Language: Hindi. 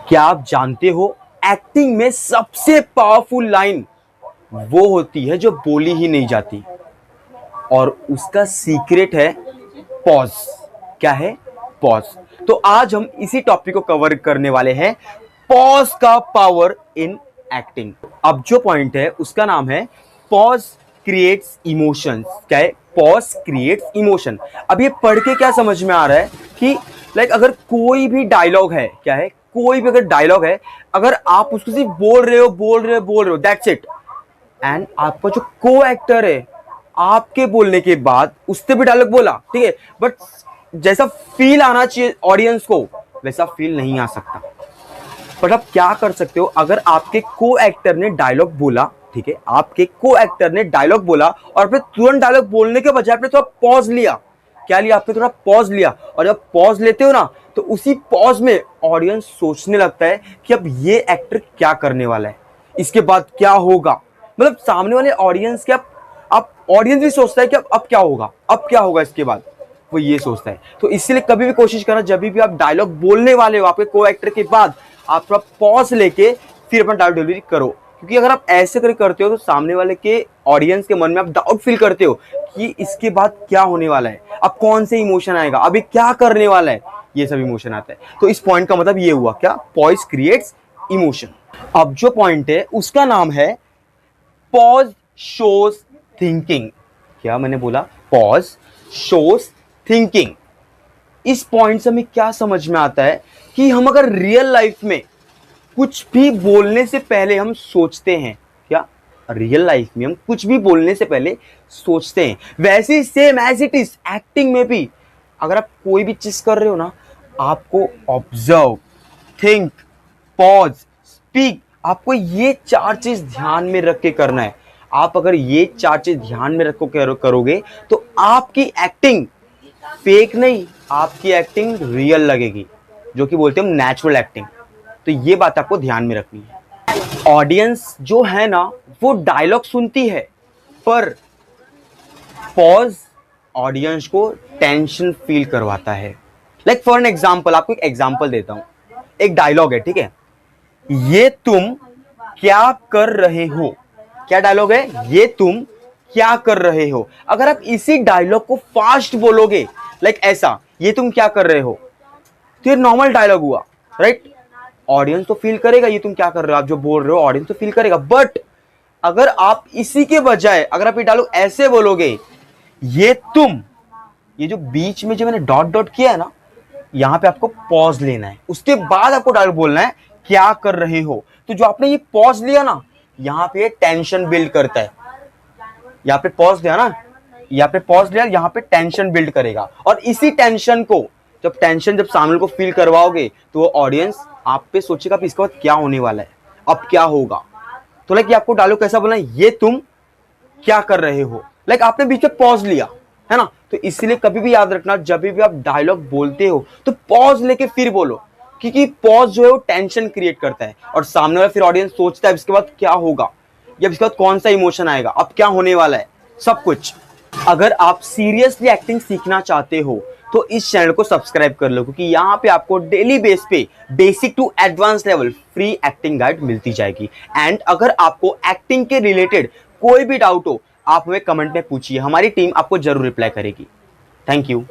क्या आप जानते हो एक्टिंग में सबसे पावरफुल लाइन वो होती है जो बोली ही नहीं जाती और उसका सीक्रेट है पॉज। क्या है? पॉज। तो आज हम इसी टॉपिक को कवर करने वाले हैं, पॉज का पावर इन एक्टिंग। अब जो पॉइंट है उसका नाम है पॉज क्रिएट्स इमोशंस। क्या है? Pause creates emotion. अब ये पढ़ के क्या समझ में आ रहा है कि अगर कोई भी डायलॉग है, क्या है, कोई भी अगर डायलॉग है, अगर आप उसको सिर्फ बोल रहे हो दैट्स इट, एंड आपका जो को एक्टर है आपके बोलने के बाद उससे भी डायलॉग बोला, ठीक है, बट जैसा फील आना चाहिए ऑडियंस को वैसा फील नहीं आ सकता। बट आप क्या कर सकते हो, अगर आपके को एक्टर ने डायलॉग बोला, ठीक है, आपके को एक्टर ने डायलॉग बोला और फिर तुरंत डायलॉग बोलने के बजाय आपने थोड़ा पॉज लिया। क्या लिया आपने? थोड़ा पॉज लिया। और जब पॉज लेते हो ना तो उसी पॉज में ऑडियंस सोचने लगता है कि अब ये एक्टर क्या करने वाला है, इसके बाद क्या होगा। मतलब सामने वाले ऑडियंस के आप ऑडियंस भी सोचता है कि अब क्या होगा, अब क्या होगा इसके बाद, वो ये सोचता है। तो इसलिए कभी भी कोशिश करना, जब भी आप डायलॉग बोलने वाले हो आपके को एक्टर के बाद, आप थोड़ा पॉज लेके फिर अपना डायलॉग डिलीवरी करो। क्योंकि अगर आप ऐसे करते हो तो सामने वाले के ऑडियंस के मन में आप डाउट फील करते हो कि इसके बाद क्या होने वाला है, अब कौन से इमोशन आएगा, अभी क्या करने वाला है, ये सब इमोशन आता है। तो इस पॉइंट का मतलब ये हुआ, क्या? Pause creates emotion. अब जो पॉइंट है उसका नाम है पॉज शोज थिंकिंग। क्या मैंने बोला? Pause shows thinking. इस पॉइंट से हमें क्या समझ में आता है कि हम अगर रियल लाइफ में कुछ भी बोलने से पहले हम सोचते हैं, क्या रियल लाइफ में हम कुछ भी बोलने से पहले सोचते हैं, वैसे ही same as it is acting में भी अगर आप कोई भी चीज कर रहे हो ना, आपको ऑब्जर्व, थिंक, पॉज, स्पीक, आपको ये चार चीज ध्यान में रख के करना है। आप अगर ये चार चीज ध्यान में रखो करोगे तो आपकी एक्टिंग फेक नहीं, आपकी एक्टिंग रियल लगेगी, जो कि बोलते हैं हम नेचुरल एक्टिंग। तो ये बात आपको ध्यान में रखनी है। ऑडियंस जो है ना वो डायलॉग सुनती है, पर पॉज ऑडियंस को टेंशन फील करवाता है। लाइक फॉर एन एग्जाम्पल, आपको एक एग्जाम्पल देता हूं। एक डायलॉग है, ठीक है, ये तुम क्या कर रहे हो। क्या डायलॉग है? ये तुम क्या कर रहे हो। अगर आप इसी डायलॉग को फास्ट बोलोगे, लाइक ऐसा, ये तुम क्या कर रहे हो, तो ये नॉर्मल डायलॉग हुआ, राइट? ऑडियंस तो फील करेगा ये तुम क्या कर रहे हो, आप जो बोल रहे हो ऑडियंस तो फील करेगा। बट अगर आप इसी के बजाय अगर आप ये डायलॉग ऐसे बोलोगे, ये तुम, ये जो बीच में जो मैंने डॉट डॉट किया है ना, यहां पे आपको पॉज लेना है, उसके बाद आपको डायलॉग बोलना है क्या कर रहे हो। तो जो आपने ये पॉज लिया ना, यहां पे टेंशन बिल्ड करता है। यहाँ पे पॉज लिया ना, यहाँ पे पॉज लिया, यहाँ पे टेंशन बिल्ड करेगा। और इसी टेंशन को जब सामने को फील करवाओगे तो वो ऑडियंस आप पे सोचेगा कि इसके बाद क्या होने वाला है, अब क्या होगा। तो लाइक ये आपको डायलॉग कैसा बोलना है, ये तुम क्या कर रहे हो। लाइक आपने बीच में पॉज लिया है ना, तो इसलिए कभी भी याद रखना, जब भी आप डायलॉग बोलते हो तो पॉज लेके फिर बोलो, क्योंकि पॉज जो है वो टेंशन क्रिएट करता है और सामने वाला फिर ऑडियंस सोचता है इसके बाद क्या होगा, या इसके बाद कौन सा इमोशन आएगा, अब क्या होने वाला है, सब कुछ। अगर आप सीरियसली एक्टिंग सीखना चाहते हो तो इस चैनल को सब्सक्राइब कर लो, क्योंकि यहाँ पे आपको डेली बेस पे basic to advance level free acting guide मिलती जाएगी। एंड अगर आपको एक्टिंग के रिलेटेड कोई भी डाउट हो, आप हमें कमेंट में पूछिए, हमारी टीम आपको जरूर रिप्लाई करेगी। Thank you.